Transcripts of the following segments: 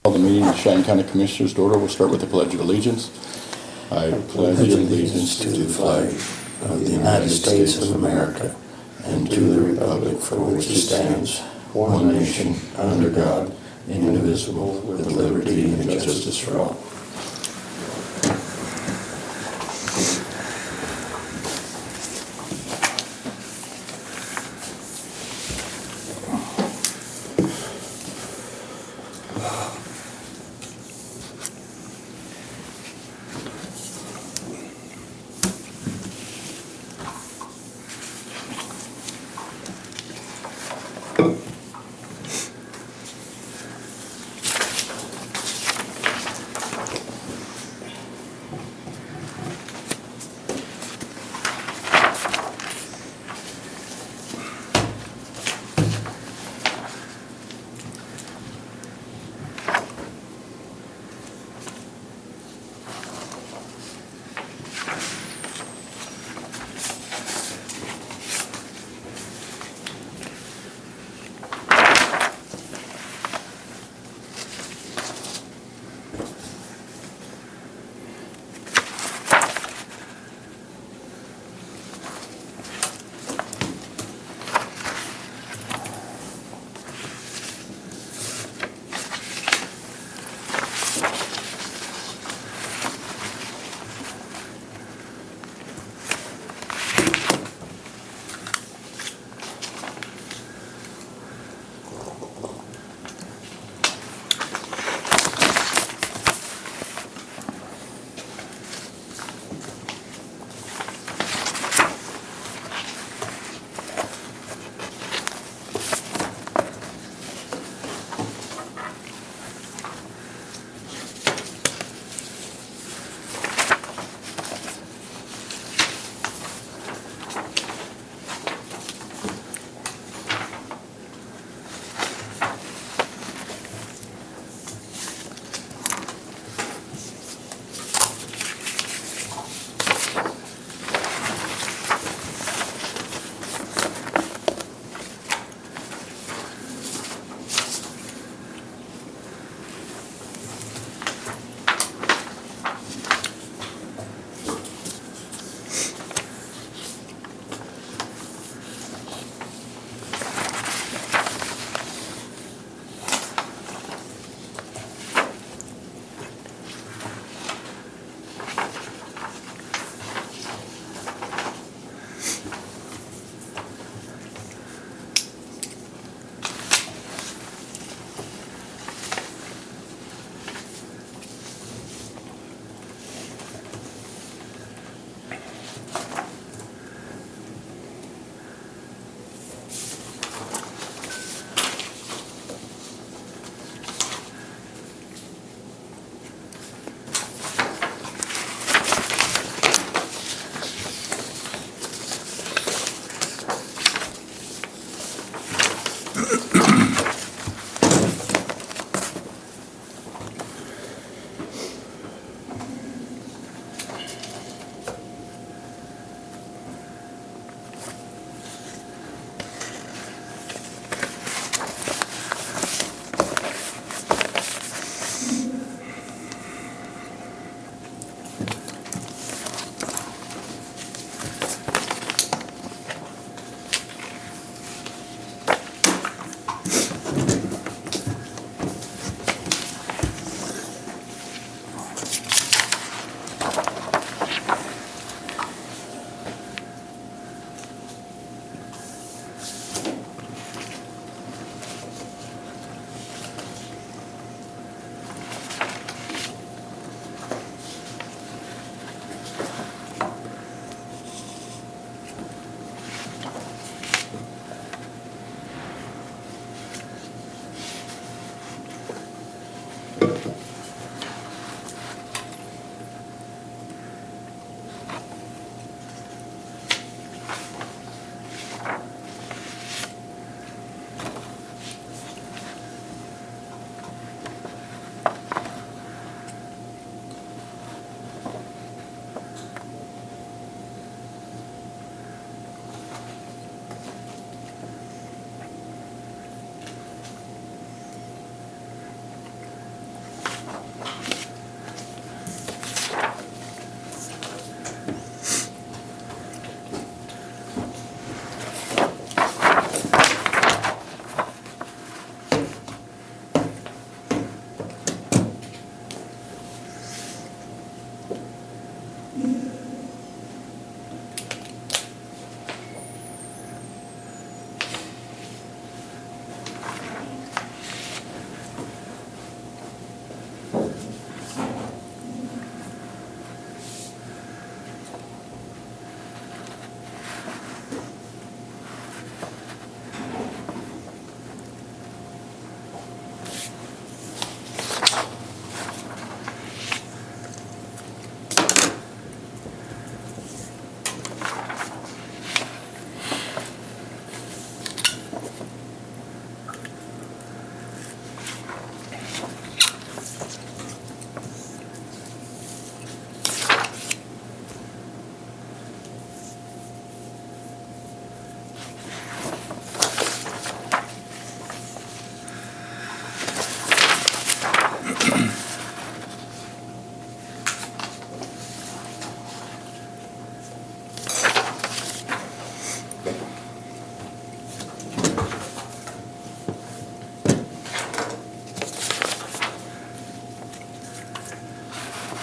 Call the meeting of the Cheyenne County Commissioners to order. We'll start with the Pledge of Allegiance. I pledge allegiance to the flag of the United States of America and to the republic for which it stands, one nation, under God, indivisible, with liberty and justice for all.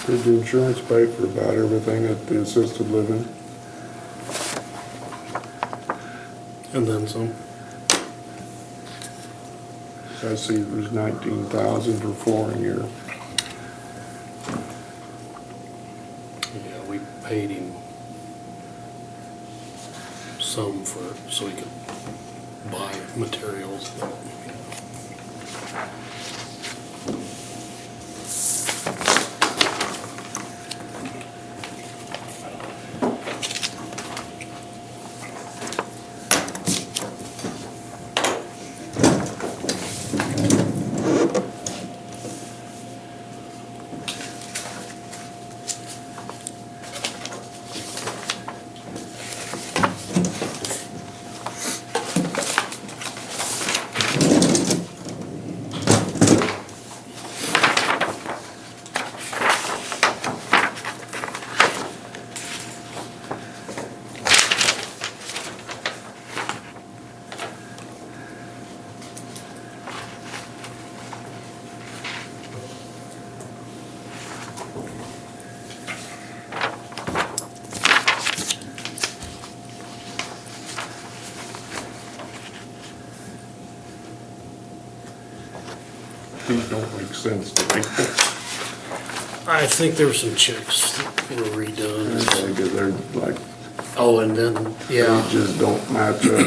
Did the insurance pay for about everything at the assisted living? And then some. I see there's 19,000 for flooring here. Yeah, we paid him some so he could buy materials. These don't make sense to me. I think there were some checks that were redone. Because they're like, Oh, and then, they yeah, just don't match up.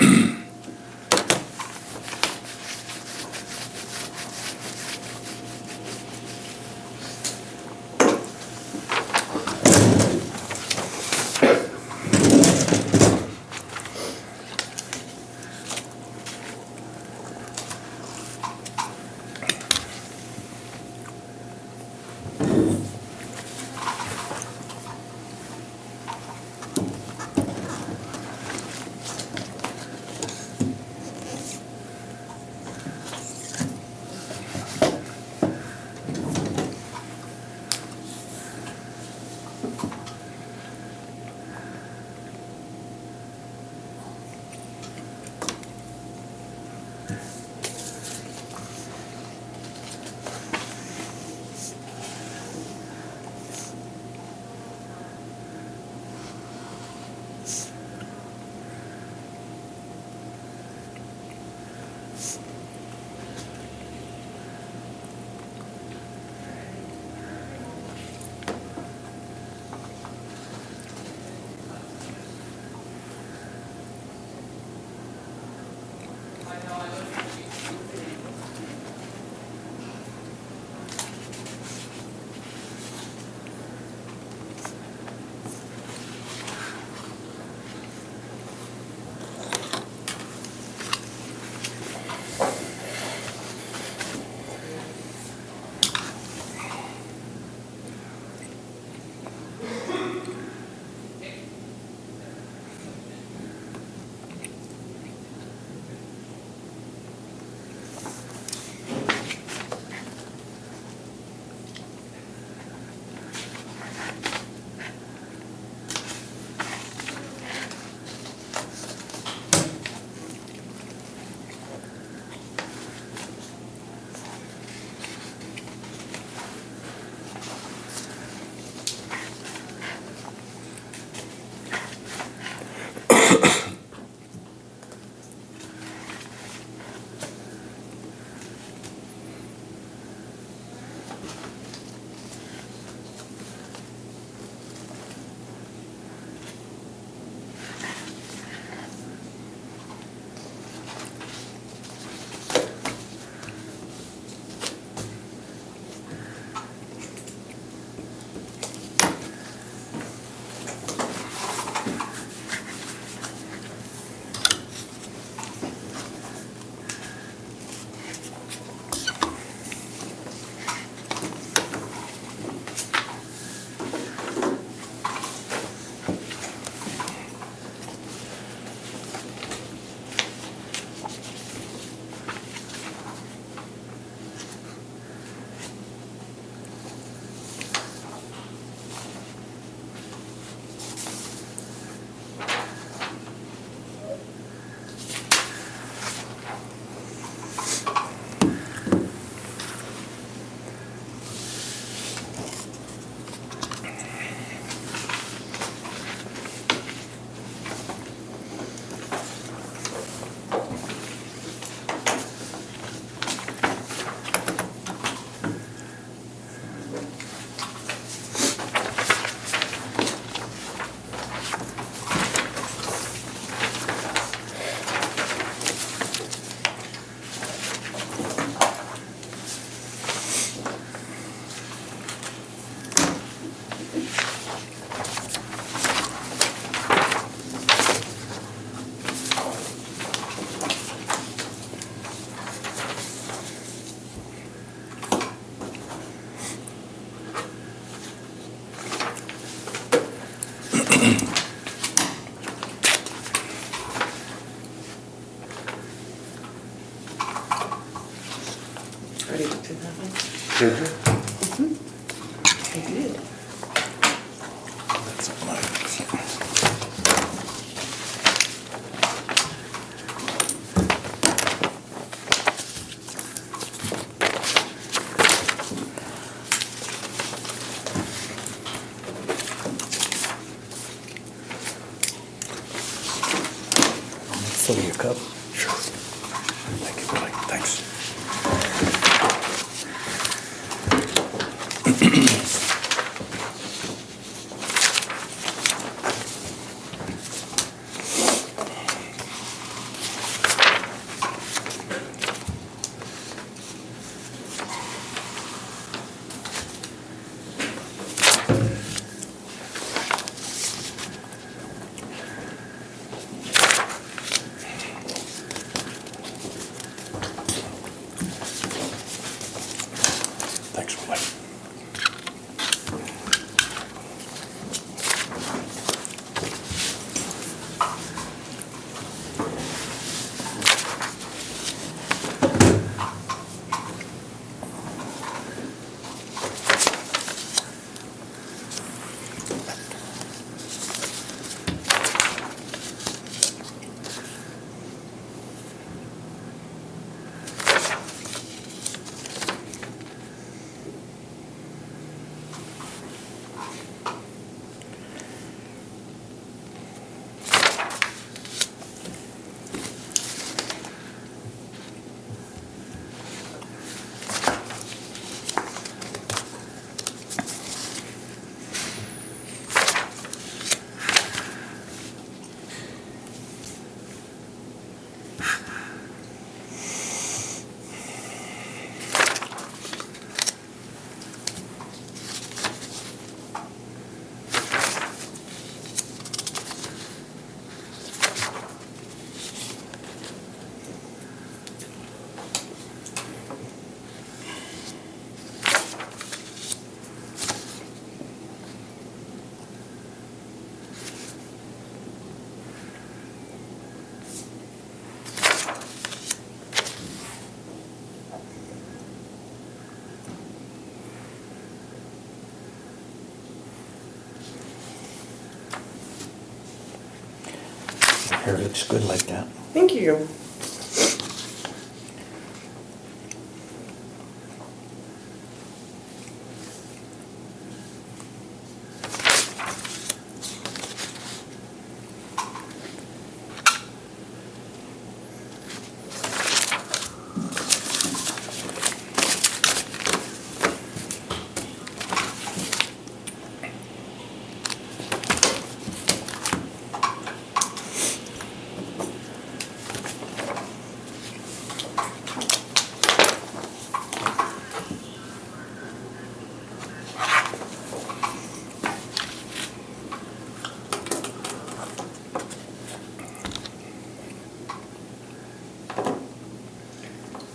already looked at that one. Did you? I did. That's mine. Fill your cup. Sure. Thank you, Billy. Thanks. Thanks, Billy. Hair looks good like that. Thank you.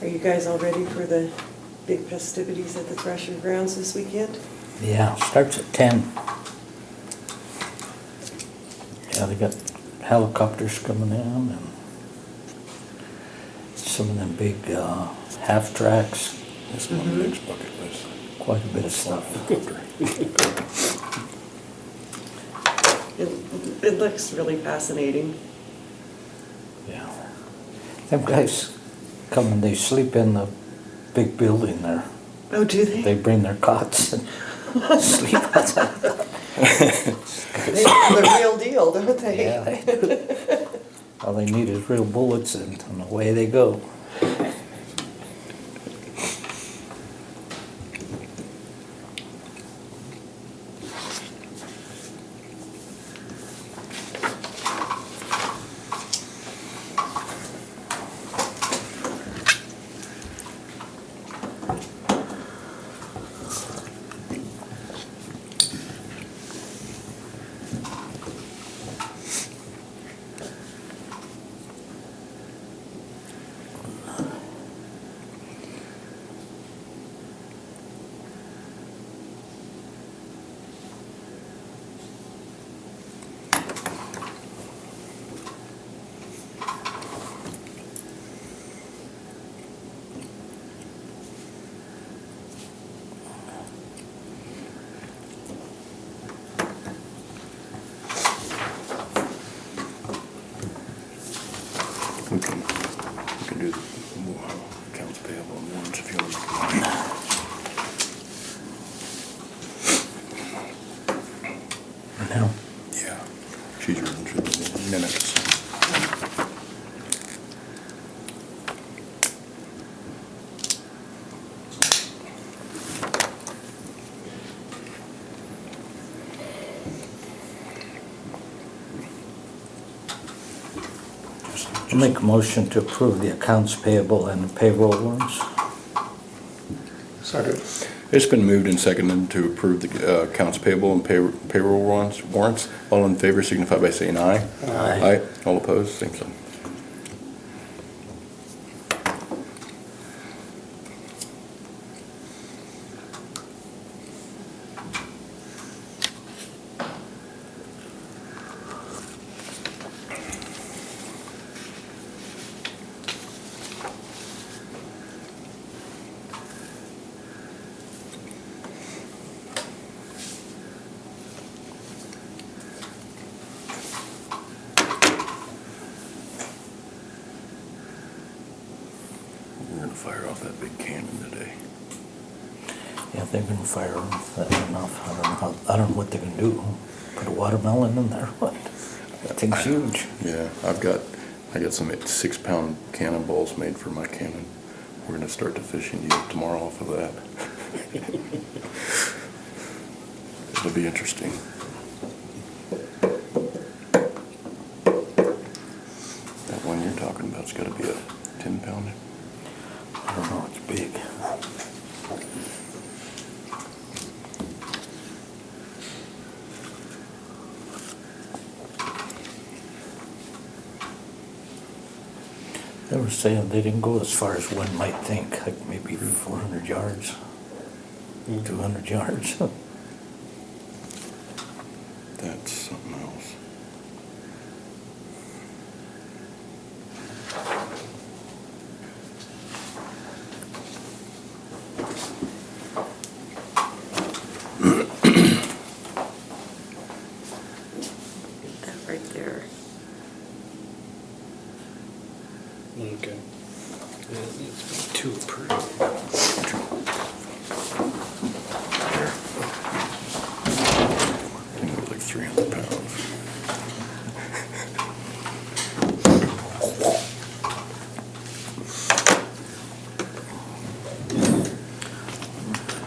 Are you guys all ready for the big festivities at the Thrasher Grounds this weekend? Yeah, starts at 10. Yeah, they got helicopters coming in and some of them big half tracks. That's my next bucket list. Quite a bit of stuff. It looks really fascinating. Yeah. Them guys come and they sleep in the big building there. Oh, do they? They bring their cots and sleep outside. They are the real deal, don't they? Yeah, they do. All they need is real bullets and away they go. do the accounts payable and warrants if you want. Now, Yeah, she's reading through the minutes. I'll make a motion to approve the accounts payable and payroll warrants. Second. It's been moved and seconded to approve the accounts payable and payroll warrants. All in favor signify by saying aye. Aye. All opposed, same sign. We're gonna fire off that big cannon today. Yeah, they're gonna fire off that enough. I don't know what they're gonna do. Put a watermelon in there, what? That thing's huge. Yeah, I got some 6-pound cannonballs made for my cannon. We're gonna start the fishing deal tomorrow off of that. It'll be interesting. That one you're talking about's gotta be a 10-pounder. I don't know, it's big. They were saying they didn't go as far as one might think, like maybe 400 yards, 200 yards. That's something else. That right there. Okay. Yeah, it needs to be two approved. There. I think it was like 300 pounds.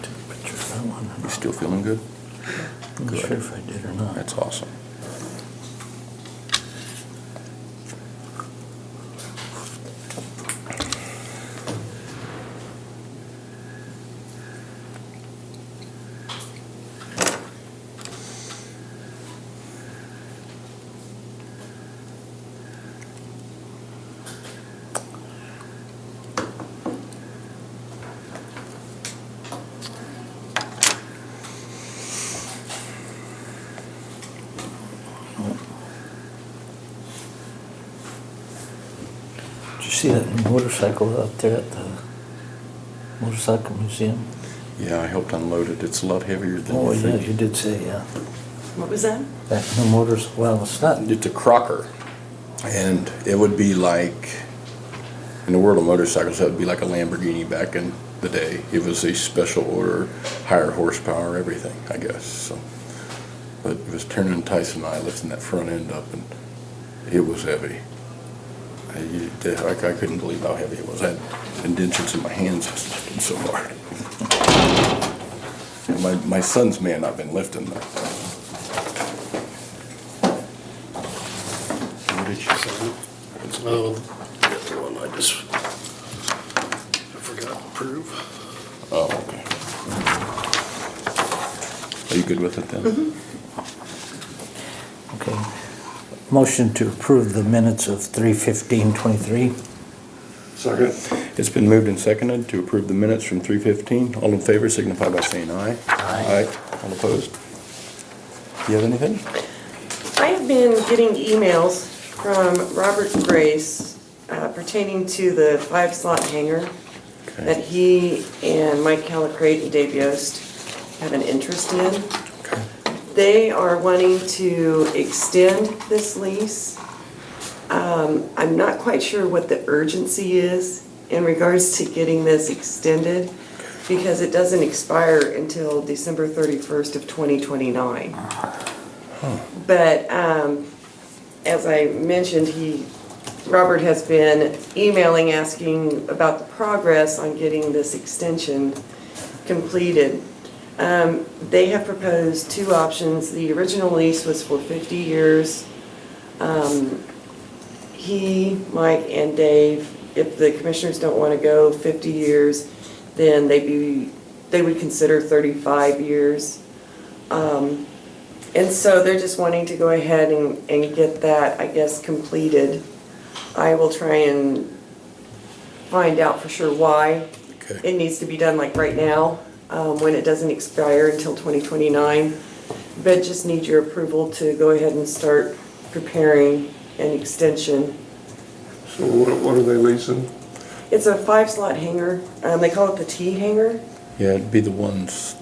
Took a picture of that one. You still feeling good? I'm not sure if I did or not. That's awesome. Did you see that new motorcycle out there at the motorcycle museum? Yeah, I helped unload it. It's a lot heavier than Oh, you yeah, think. you did say, yeah. What was that? That new motors, well, it's not, It's a Crocker, and it would be like, in the world of motorcycles, that would be like a Lamborghini back in the day. It was a special order, higher horsepower, everything, I guess, so. But it was turning Tyson and I lifting that front end up, and it was heavy. I couldn't believe how heavy it was. I had indentions in my hands, I was lifting so hard. And my son's man, I've been lifting though. What did you say? Oh, the other one I forgot to approve. Oh, okay. Are you good with it then? okay. Motion to approve the minutes of 3/15/23. Second. It's been moved and seconded to approve the minutes from 3:15. All in favor signify by saying aye. Aye. All opposed? Do you have anything? I have been getting emails from Robert Grace pertaining to the 5-slot hangar that Okay. he and Mike Calicrate and Dave Yost have an interest in. Okay. They are wanting to extend this lease I'm not quite sure what the urgency is in regards to getting this extended, because it doesn't expire until December 31st of 2029. But as I mentioned, Robert has been emailing, asking about the progress on getting this extension completed. They have proposed two options. The original lease was for 50 years. He, Mike, and Dave, if the commissioners don't want to go 50 years, then they would consider 35 years. And so they're just wanting to go ahead and get that, I guess, completed. I will try and find out for sure why Okay. it needs to be done like right now, when it doesn't expire until 2029. But just need your approval to go ahead and start preparing an extension. So what are they leasing? It's a 5-slot hangar. They call it the T hangar. Yeah, it'd be the ones,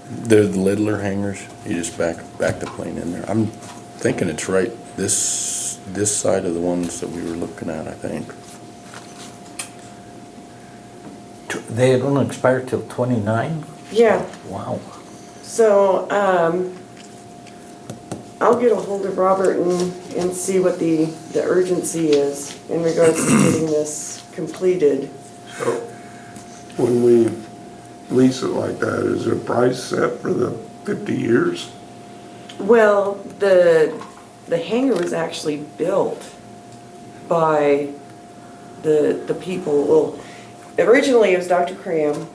they're the littler hangars. You just back the plane in there. I'm thinking it's right this side of the ones that we were looking at, I think. They don't expire till 29? Yeah. Wow. So, I'll get a hold of Robert and see what the urgency is in regards to getting this completed. So when we lease it like that, is there a price set for the 50 years? Well, the hangar was actually built by the people. Well, originally it was Dr. Cram,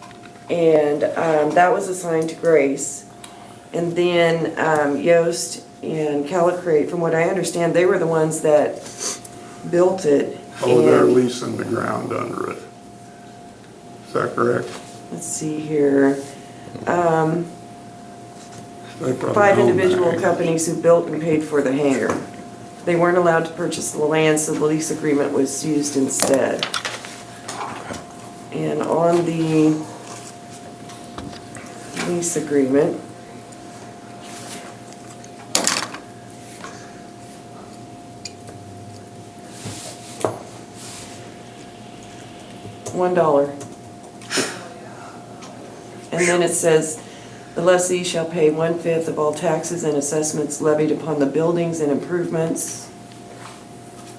and that was assigned to Grace. And then Yost and Calicrate, from what I understand, they were the ones that built it. Oh, they're And- leasing the ground under it. Is that correct? Let's see here. They probably 5 own the individual hangar. companies who built and paid for the hangar. They weren't allowed to purchase the land, so the lease agreement was used instead. And on the lease agreement, $1. And then it says, the lessee shall pay 1/5 of all taxes and assessments levied upon the buildings and improvements,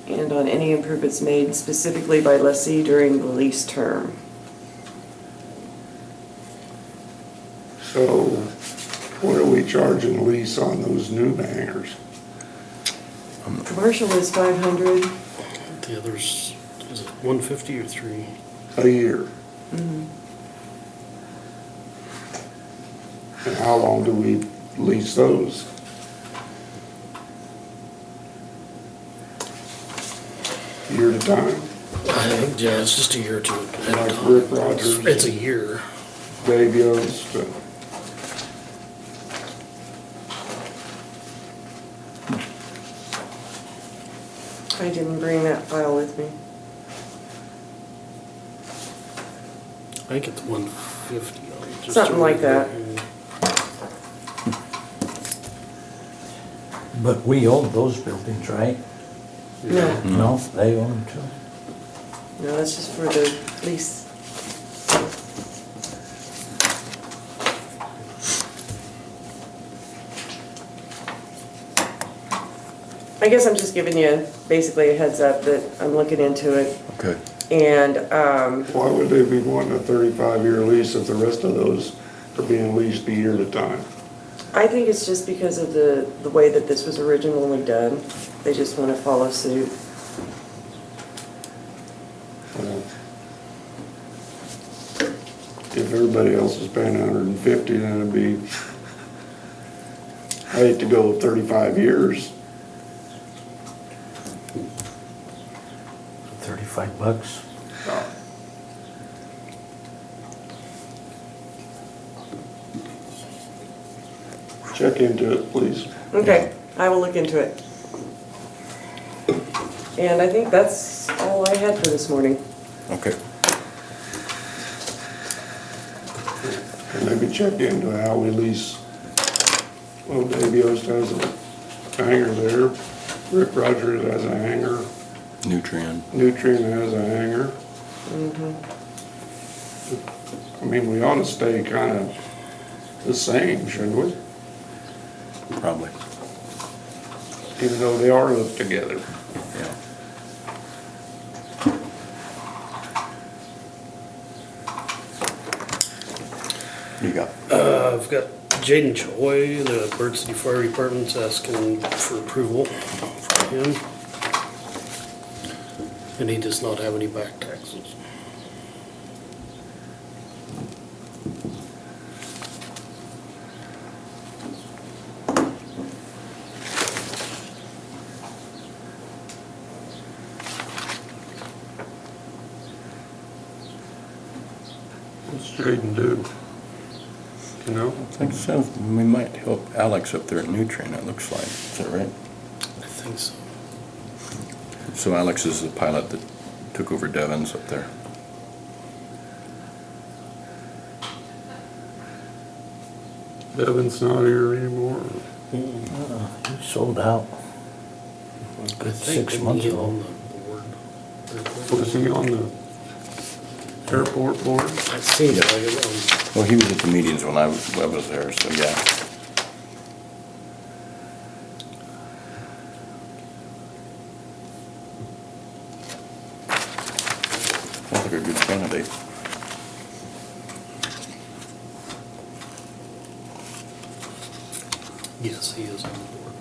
and on any improvements made specifically by lessee during the lease term. So what are we charging lease on those new hangars? Commercial is 500. The others, is it 150 or 3? A year? And how long do we lease those? Year at a time? I think, yeah, it's just a year or two at a Like time. Rick Rogers. It's a year. Dave Yost, I didn't bring that file with me. I think it's 150. Just Something like that. But we own those buildings, right? No, No, they own them too. no, that's just for the lease. I guess I'm just giving you basically a heads up that I'm looking into it. Okay. And, why would they be wanting a 35-year lease if the rest of those are being leased a year at a time? I think it's just because of the way that this was originally done. They just want to follow suit. Well, if everybody else is paying 150, then it'd be, I hate to go 35 years. $35. Check into it, please. Okay, I will look into it. And I think that's all I had for this morning. Okay. And maybe check into how we lease, well, Dave Yost has a hangar there. Rick Rogers has a hangar, Nutrien. Nutrien has a hangar. I mean, we ought to stay kind of the same, shouldn't we? Probably. Even though they are hooked together. Yeah. You got. I've got Jaden Choi, the Bird City Fire Department's asking for approval from him. And he does not have any back taxes. What's Jaden do? You know? I think so. We might help Alex up there at Nutrien, it looks like. Is that right? I think so. So Alex is the pilot that took over Devon's up there. Devin's not here anymore. He sold out. I Good think 6 months he's ago. on the board. Was he on the airport board? It seems like it. Well, he was at the meetings when I was there, so yeah. Sounds like a good candidate. Yes, he is on the board.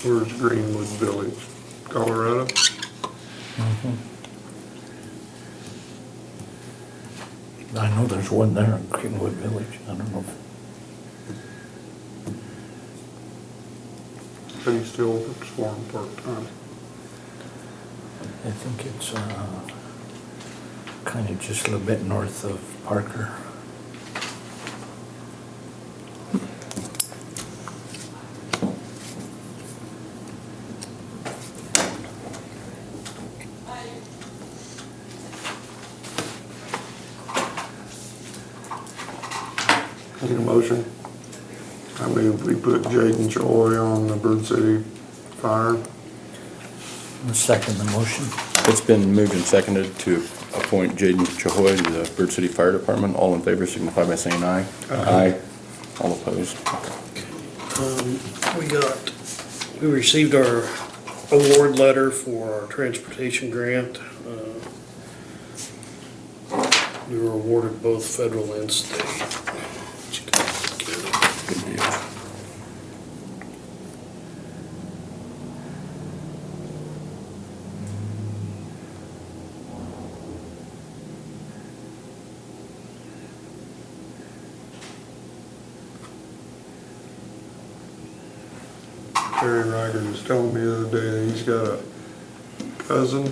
Where's Greenwood Village? Colorado? I know there's one there in Greenwood Village. I don't know if, And he still works for him part-time. I think it's kind of just a little bit north of Parker. Need a motion? I move we put Jaden Choi on the Bird City Fire. I'll second the motion. It's been moved and seconded to appoint Jaden Chahoy to the Bird City Fire Department. All in favor signify by saying aye. Aye. All opposed? We received our award letter for our transportation grant. We were awarded both federal and state. Good deal. Terry Ryder was telling me the other day that he's got a cousin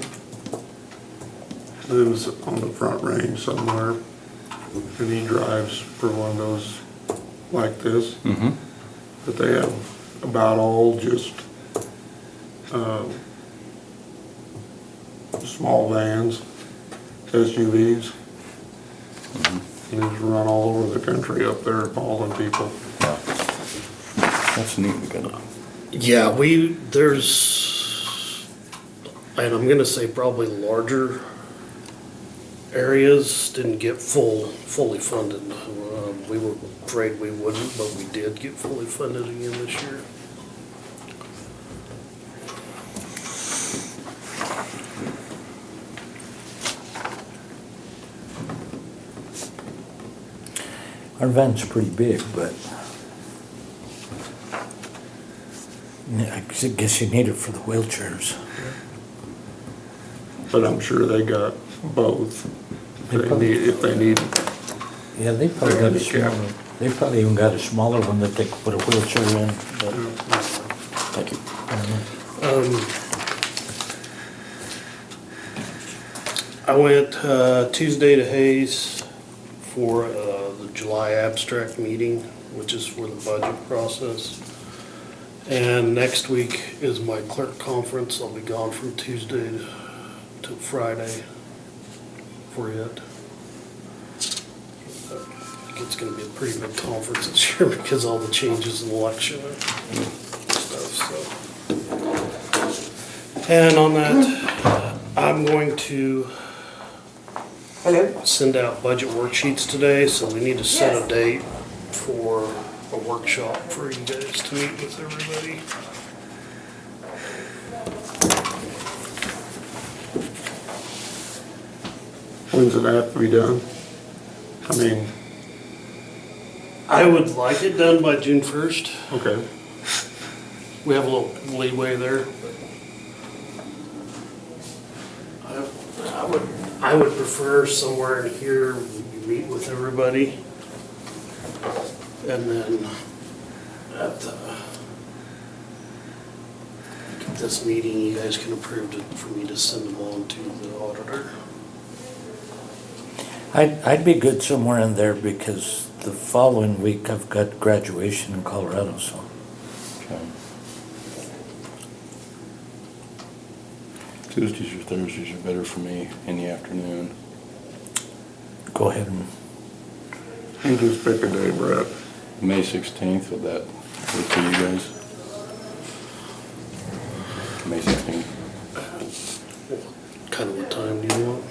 lives on the Front Range somewhere, and he drives for one of those like this. Mm-hmm. But they have about all just small vans, SUVs. And just run all over the country up there hauling people. Yeah. That's neat. We got Yeah, there's, and I'm gonna say probably larger areas didn't get fully funded. We were afraid we wouldn't, but we did get fully funded again this year. Our van's pretty big, but yeah, I guess you need it for the wheelchairs. But I'm sure they got both. If they need. Yeah, they probably got a Handicap. smaller, they probably even got a smaller one that they could put a wheelchair in, but Thank you. I went Tuesday to Hayes for the July abstract meeting, which is for the budget process. And next week is my clerk conference. I'll be gone from Tuesday to Friday for it. I think it's gonna be a pretty big conference this year because all the changes in election and stuff, so. And on that, I'm going to send out budget worksheets today, so we need to set a date for a workshop for you guys to meet with everybody. When's it have to be done? I mean, I would like it done by June 1st. okay, We have a little leeway there. I would prefer somewhere in here, we meet with everybody. And then at this meeting, you guys can approve it for me to send them on to the auditor. I'd be good somewhere in there because the following week I've got graduation in Colorado, so. Okay. Tuesdays or Thursdays are better for me in the afternoon. Go ahead and, you just pick a day, Brett. May 16th, would that work for you guys? May 16th. Kind of what time do you want?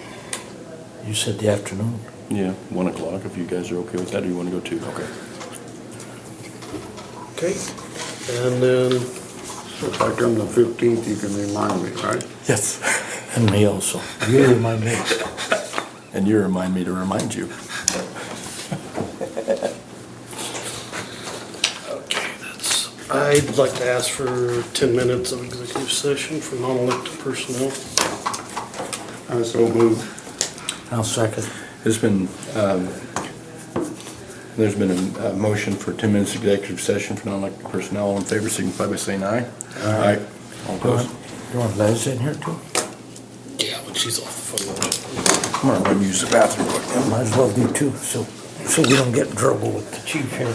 you said the afternoon? Yeah, 1 o'clock, if you guys are okay with that, or you want to go 2? Okay. Okay, and then So if I come the 15th, you can remind me, right? Yes. And me also. You remind me. And you remind me to remind you. okay, I'd like to ask for 10 minutes of executive session for non-elected personnel. I so moved. I'll second. There's been a motion for 10 minutes executive session for non-elected personnel. All in favor signify by saying aye. Aye. All opposed? You want Les in here too? Yeah, when she's off the phone. I'm gonna run use the bathroom quick. Might as well do too, so we don't get in trouble with the chief here.